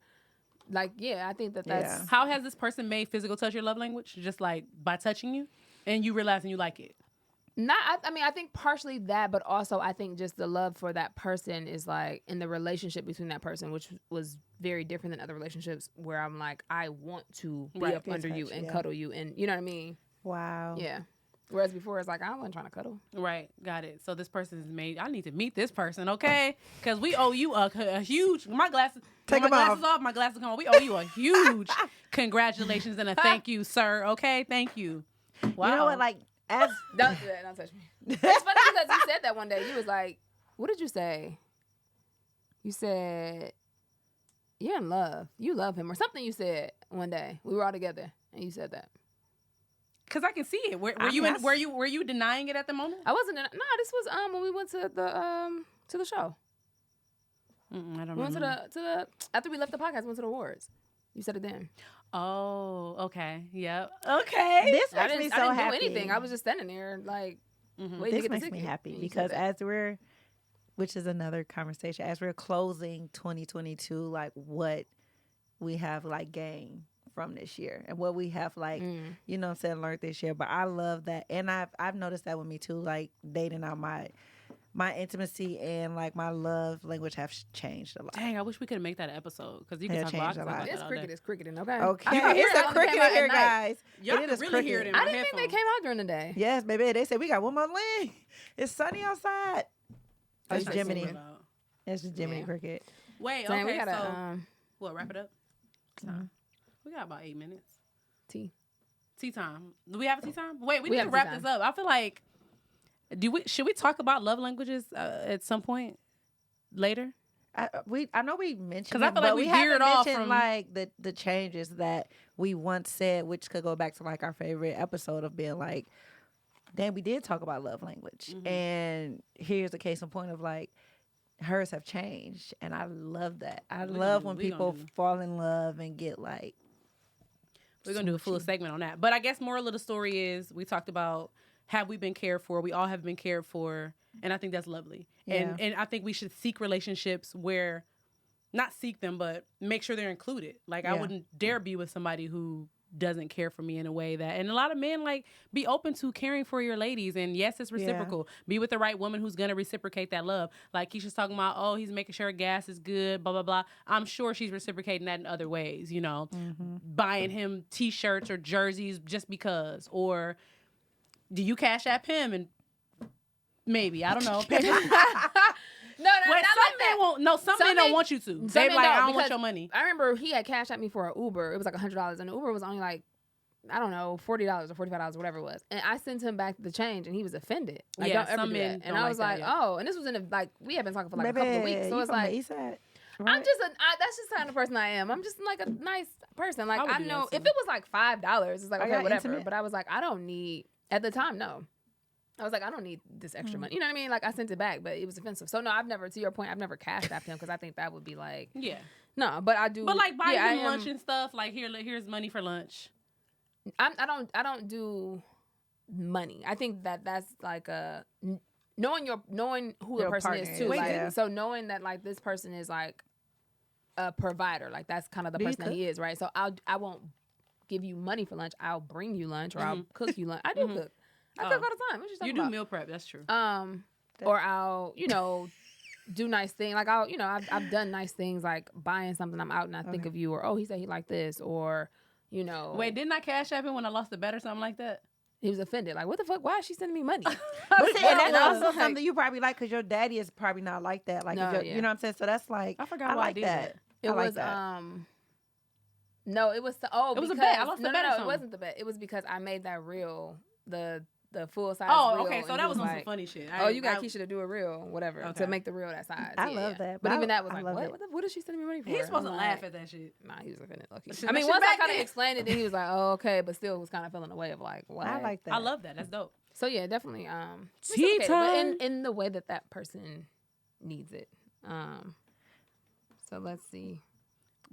S3: like, I think that's.
S1: Yeah.
S2: How has this person made physical touch your love language? Just like by touching you and you realizing you like it?
S3: I think partially that, but also I think just the love for that person is like in the relationship between that person, which was very different than other relationships where I'm like, I want to be up under you and cuddle you and you know what I mean?
S1: Wow.
S3: Yeah. Whereas before it's like, I wasn't trying to cuddle.
S2: Right. Got it. So this person is made. I need to meet this person, okay? Because we owe you a huge. My glasses.
S1: Take
S2: my
S1: them
S2: glasses off. My glasses come on. We owe you a huge congratulations and a thank you, sir. Okay. Thank you. Wow.
S1: You know what? Like, as
S3: Don't do that. Don't touch me. It's funny because you said that one day. You was like, what did you say? You said, you're in love. You love him or something you said one day. We were all together and you said that.
S2: Cause I can see it. Were you denying it at the moment?
S3: I wasn't. No, this was when we went to the show.
S2: I don't
S3: We
S2: remember.
S3: went to the after we left the podcast. We went to the awards. You said it then.
S2: Oh, okay. Yep.
S1: okay. This
S3: I
S1: makes me
S3: didn't,
S1: so
S3: I didn't
S1: happy.
S3: do anything. I was just standing there like. Waiting to
S1: This
S3: get the
S1: makes me
S3: ticket.
S1: happy
S3: And you said
S1: because
S3: that.
S1: as we're, which is another conversation, as we're closing 2022, like what we have like gained from this year and what we have like, you know what I'm saying, learned this year. But I love that. And I've noticed that with me too, like dating out my intimacy and like my love language have changed a lot.
S2: Dang, I wish we could make that an episode because you
S1: They
S2: can
S1: have
S2: talk about
S1: changed a lot.
S3: This cricket is cricketing, okay?
S1: Okay,
S3: You can hear
S1: it's
S3: it
S1: a
S3: when it
S1: cricket
S3: came out
S1: here,
S3: at night.
S1: guys.
S2: Y'all
S1: It
S2: can
S1: is
S2: really
S1: cricket.
S2: hear it in
S3: I
S2: my
S3: didn't think they
S2: headphones.
S3: came out during the day.
S1: Yes, baby. They said we got one more lane. It's sunny outside. That's
S3: That's
S1: Jiminy.
S3: super.
S1: It's just Jiminy
S3: Yeah.
S1: Cricket.
S2: Wait,
S3: Dang,
S2: okay,
S3: we gotta
S2: so what? Wrap it up. Time. We got about 8 minutes.
S3: tea.
S2: Tea time. Do we have a tea time? Wait, we
S3: We
S2: need
S3: have
S2: to
S3: tea
S2: wrap
S3: time.
S2: this up. I feel like should we talk about love languages at some point later?
S1: I know we mentioned
S2: 'Cause I
S1: it,
S2: feel like
S1: but
S2: we
S1: we haven't
S2: veered off
S1: mentioned
S2: from-
S1: like the changes that we once said, which could go back to like our favorite episode of being like, damn, we did talk about love language, and here's a case in point of like hers have changed, and I love that. I love when
S2: we gonna
S1: people
S2: do.
S1: fall in love and get like.
S2: We're going to do a full segment on that. But I guess moral of the story is we talked about have we been cared for? We all have been cared for. And I think that's lovely.
S1: Yeah.
S2: And I think we should seek relationships where, not seek them, but make sure they're included. Like I
S1: Yeah.
S2: wouldn't dare be with somebody who doesn't care for me in a way that, and a lot of men like be open to caring for your ladies. And yes, it's reciprocal. Be with the right woman who's going to reciprocate that love. Like Keisha's talking about, oh, he's making sure gas is good, blah, blah, blah. I'm sure she's reciprocating that in other ways, you know, buying him t-shirts or jerseys just because, or do you cash app him and maybe, I don't know.
S3: No,
S2: Wait,
S3: not
S2: some
S3: like
S2: men
S3: that.
S2: won't. No, some men don't want you to.
S3: Some
S2: They
S3: men
S2: like,
S3: don't,
S2: I don't want
S3: because
S2: your money.
S3: I remember he had cashed at me for an Uber. It was like $100, and the Uber was only like, I don't know, $40 or $45, whatever it was. And I sent him back the change, and he was offended. Like,
S2: Yeah,
S3: don't ever
S2: some
S3: do
S2: men
S3: that. And
S2: don't
S3: I was
S2: like
S3: like,
S2: that, yeah.
S3: oh, and this was in like we had been talking for like a couple of weeks, so
S1: you
S3: it's
S1: from the
S3: like
S1: east side,
S3: I'm
S1: right?
S3: just that's just the kind of person I am. I'm just like a nice person. Like
S2: I would
S3: I
S2: do
S3: know
S2: that
S3: if
S2: too.
S3: it was like $5, it's like
S1: Are
S3: okay,
S1: y'all
S3: whatever.
S1: intimate?
S3: But I was like, I don't need at the time. No, I was like, I don't need this extra money. You know what I mean? Like I sent it back, but it was offensive. So no, I've never. To your point, I've never cashed apped him because I think that would be like
S2: Yeah.
S3: no. But I do.
S2: But like buying
S3: yeah, I
S2: him
S3: am-
S2: lunch and stuff, like here's money for lunch.
S3: I don't do money. I think that's like a knowing who the
S1: Your
S3: person
S1: partner
S3: is too.
S1: is,
S3: Like
S1: yeah.
S3: so knowing that like this person is like a provider. Like that's kind of the
S1: Do you
S3: person that he is, right? So I won't give you money for lunch. I'll bring you lunch or I'll cook you lunch. I do cook. I cook all the time. What you talking
S2: You do
S3: about?
S2: meal prep. That's true.
S3: Or I'll do nice things. Like I've done nice things like buying something. I'm out and I think of you, or oh he said he liked this, or
S2: Wait, didn't I cash app him when I lost a bet or something like that?
S3: he was offended. Like what the fuck? Why is she sending me money?
S1: But see, and that's
S3: Well,
S1: also
S3: like-
S1: something you probably like because your daddy is probably not like that. Like,
S3: No,
S1: if you're-
S3: yeah.
S1: you know what I'm saying? So that's like,
S2: I forgot why I
S1: like
S2: did
S1: that.
S3: It
S1: I like
S3: was
S1: that.
S3: no, it was
S2: It was a
S3: because,
S2: bet. I lost
S3: no,
S2: the bet or
S3: no, it
S2: something.
S3: wasn't the bet. It was because I made that reel the full size.
S2: Oh,
S3: reel,
S2: okay. So
S3: and
S2: that
S3: he
S2: was on some
S3: like,
S2: funny shit.
S3: Oh, you got Keisha to do a reel, whatever,
S2: Okay.
S3: to make the reel that size.
S1: I
S3: Yeah,
S1: love
S3: yeah.
S1: that,
S3: But
S1: but
S3: even that was
S1: I
S3: like,
S1: love
S3: what?
S1: it.
S3: What is she sending me money for?
S2: He's supposed to
S3: I'm
S2: laugh
S3: like,
S2: at that shit.
S3: Nah, he was offended. Lucky.
S2: Shit,
S3: I mean,
S2: that
S3: once
S2: shit
S3: I
S2: back
S3: kind of
S2: then.
S3: explained it, then he was like, "Oh, okay," but still was kind of feeling the way of like, "What?"
S1: I like that.
S2: I love that. That's dope.
S3: So yeah, definitely.
S2: Tea
S3: reciprocate it,
S2: time.
S3: but in the way that that person needs it. So let's see.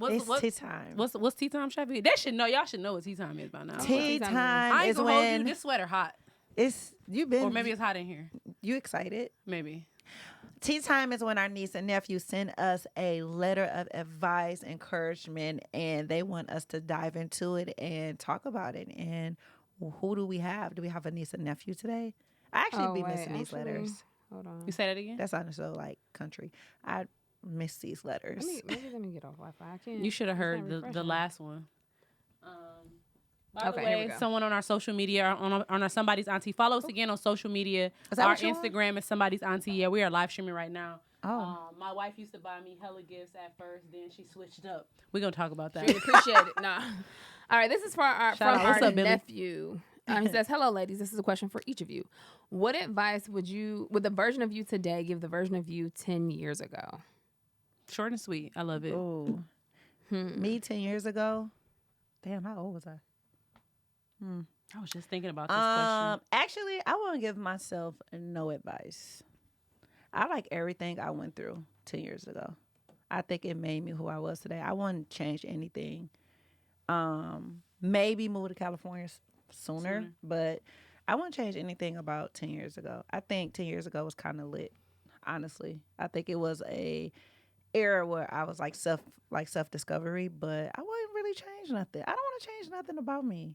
S1: It's tea time.
S2: What's tea time, Chevy? They should know. Y'all should know what tea time is by now.
S1: Tea
S3: tea time
S1: time
S2: I ain't
S1: is
S2: gonna hold you.
S1: when
S2: This sweater hot,
S1: it's you've been
S2: or maybe it's hot in here.
S1: you excited.
S2: Maybe.
S1: Tea time is when our niece and nephew send us a letter of advice, encouragement, and they want us to dive into it and talk about it. And who do we have? Do we have a niece and nephew today? I actually be missing these letters.
S3: Hold on.
S2: You say that again.
S1: That sounded so like country. I miss these letters.
S3: Let me get off Wi-Fi. I can't.
S2: You should have
S3: it's
S2: heard
S3: not
S2: the
S3: refreshing.
S2: last one. By
S3: Okay,
S2: the
S3: here
S2: way,
S3: we go.
S2: someone on our social media, on our Somebody's Auntie, follow us again on social media.
S1: that
S2: Our
S1: what you want?
S2: Instagram is Somebody's Auntie. Yeah, we are live streaming right now.
S1: Oh.
S2: My wife used to buy me hella gifts at first, then she switched up. We're going to talk about that.
S3: Really appreciate it. Nah. All right, this is for
S2: Shout out.
S3: from
S2: What's
S3: our
S2: up, Billy?
S3: nephew. He says, "Hello, ladies. This is a question for each of you. What advice would the version of you today give the version of you 10 years ago?"
S2: Short and sweet. I love it.
S1: Ooh. Me 10 years ago. Damn, how old was I?
S2: I was just thinking about this question.
S1: Actually, I won't give myself no advice. I like everything I went through 10 years ago. I think it made me who I was today. I wouldn't change anything. Maybe move to California sooner, but I wouldn't change anything about 10 years ago. I think 10 years ago was kind of lit, honestly. I think it was a era where I was like self discovery, but I wouldn't really change nothing. I don't want to change nothing about me.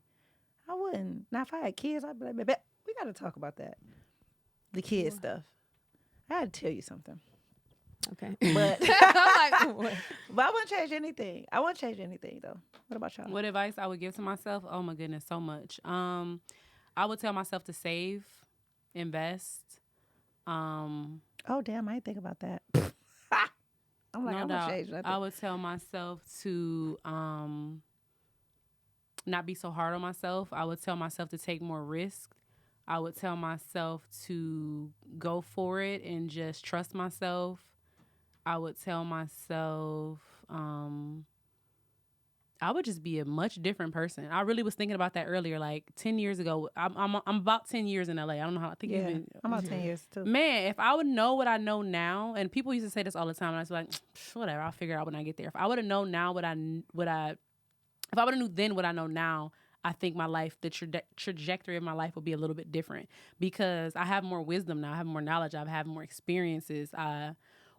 S1: I wouldn't. Now, if I had kids, I'd be like, baby, we got to talk about that. The kid stuff. I had to tell you something.
S3: Okay.
S1: But
S3: I'm like, what?
S1: But I wouldn't change anything. I wouldn't change anything, though. What about y'all?
S2: What advice I would give to myself? Oh, my goodness, so much. I would tell myself to save, invest.
S1: Oh, damn, I didn't think about that. I'm like,
S2: No
S1: I wouldn't
S2: doubt.
S1: change nothing.
S2: I would tell myself to not be so hard on myself. I would tell myself to take more risk. I would tell myself to go for it and just trust myself. I would tell myself I would just be a much different person. I really was thinking about that earlier. Like 10 years ago, I'm about 10 years in LA. I don't know how. I think even
S1: I'm about 10 years too.
S2: Man, if I would know what I know now, and people used to say this all the time, and I was like, whatever, I'll figure it out when I get there. If I would have known now if I would have knew then what I know now, I think my life, the trajectory of my life would be a little bit different because I have more wisdom now. I have more knowledge. I have more experiences. I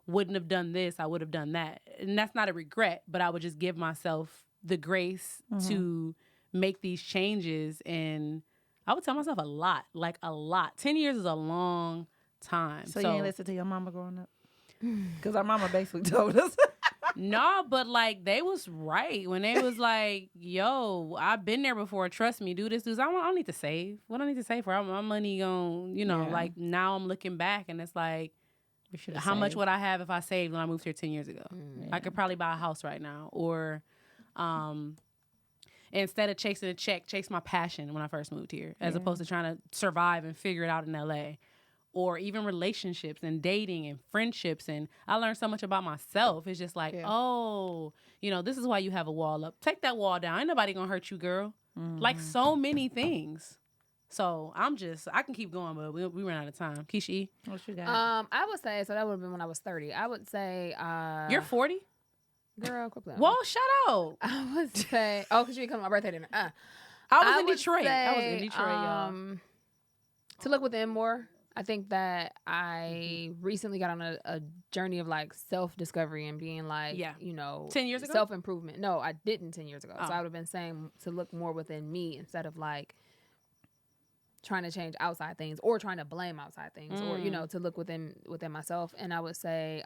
S2: wouldn't have done this. I would have done that. And that's not a regret, but I would just give myself the grace to make these changes. And I would tell myself a lot. 10 years is a long time.
S1: So you ain't listen to your mama growing up? Because our mama basically told us.
S2: No, but like they was right when they was like, "Yo, I've been there before. Trust me, do this, do this. I don't need to save. What I need to save for? My money going, like now I'm looking back and it's like, how much would I have if I saved when I moved here 10 years ago? I could probably buy a house right now, or instead of chasing a check, chase my passion when I first moved here, as opposed to trying to survive and figure it out in LA. Or even relationships and dating and friendships. And I learned so much about myself. It's just like, this is why you have a wall up. Take that wall down. Ain't nobody gonna hurt you, girl. Like so many things. So I can keep going, but we ran out of time. Keysha E.
S1: What you got?
S3: I would say, so that would have been when I was 30. I would say,
S2: You're 40?
S3: girl, quit playing.
S2: Whoa, shut up.
S3: I would say, because you didn't come to my birthday dinner.
S2: I
S3: I
S2: was in
S3: would
S2: Detroit. I was
S3: say,
S2: in Detroit, y'all.
S3: To look within more. I think that I recently got on a journey of like self-discovery and being like,
S2: 10 years ago?
S3: Self-improvement. No, I didn't 10 years ago.
S2: Oh.
S3: So I would have been saying to look more within me instead of like trying to change outside things or trying to blame outside things or, to look within myself. And I would say,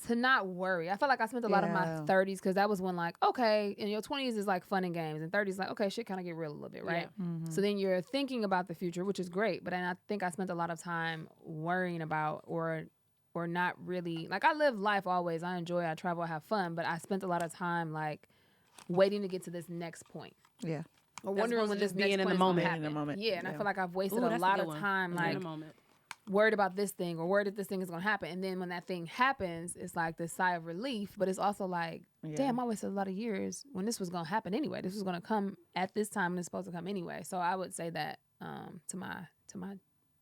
S3: to not worry. I felt like I spent a lot of my 30s because that was when like, okay, in your 20s is like fun and games and 30s like, okay, shit kind of get real a little bit, right?
S2: Yeah.
S3: So then you're thinking about the future, which is great. But then I think I spent a lot of time worrying about or not really, like I live life always. I enjoy, I travel, I have fun. But I spent a lot of time like waiting to get to this next point.
S1: Yeah.
S3: Or wondering when this next
S2: being in
S3: point
S2: the
S3: is
S2: moment.
S3: gonna happen.
S1: In the moment.
S3: Yeah, and I feel like I've wasted
S2: Ooh,
S3: a
S2: that's
S3: lot
S2: good
S3: of
S2: one.
S3: time
S2: In
S3: like
S2: the moment.
S3: worried about this thing or worried that this thing is going to happen. And then when that thing happens, it's like this sigh of relief, but it's also like, damn, I wasted a lot of years when this was going to happen anyway. This was going to come at this time and it's supposed to come anyway. So I would say that to my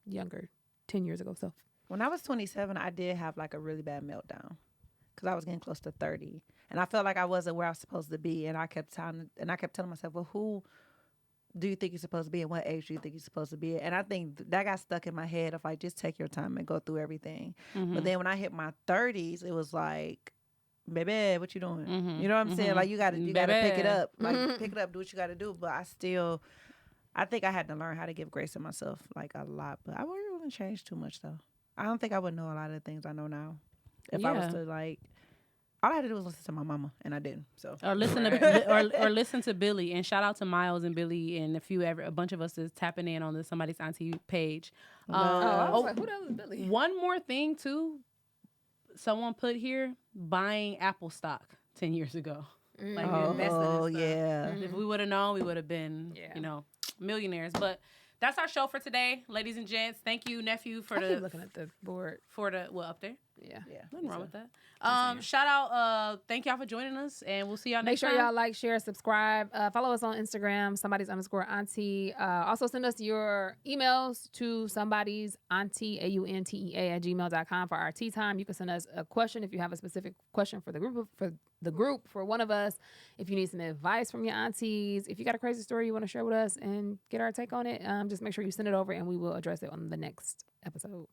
S3: younger 10 years ago self.
S1: When I was 27, I did have like a really bad meltdown because I was getting close to 30. And I felt like I wasn't where I was supposed to be. And I kept telling myself, well, who do you think you're supposed to be and what age do you think you're supposed to be at? And I think that got stuck in my head of like, just take your time and go through everything. But then when I hit my 30s, it was like, baby, what you doing? You know what I'm saying? Like you gotta pick it up. Like pick it up, do what you gotta do. But I think I had to learn how to give grace to myself like a lot. But I wouldn't change too much though. I don't think I would know a lot of the things I know now. If I was to like, all I had to do was listen to my mama, and I didn't. So
S2: or listen to or listen to Billy, and shout out to Miles and Billy and a bunch of us is tapping in on somebody's auntie page.
S3: I was like, who the hell is Billy?
S2: One more thing too, someone put here buying Apple stock 10 years ago. Like investing in stuff. If we would have known, we would have been, millionaires. But that's our show for today, ladies and gents. Thank you, nephew, for
S3: I keep looking at the board.
S2: Up there.
S3: Yeah.
S2: Nothing wrong with that. Shout out, thank y'all for joining us, and we'll see y'all next time.
S3: Make sure y'all like, share, subscribe. Follow us on Instagram, somebody's_auntie. Also send us your emails to somebody's auntie, AUNTEA @gmail.com for our tea time. You can send us a question if you have a specific question for the group, for one of us. If you need some advice from your aunties, if you got a crazy story you want to share with us and get our take on it, just make sure you send it over and we will address it on the next episode.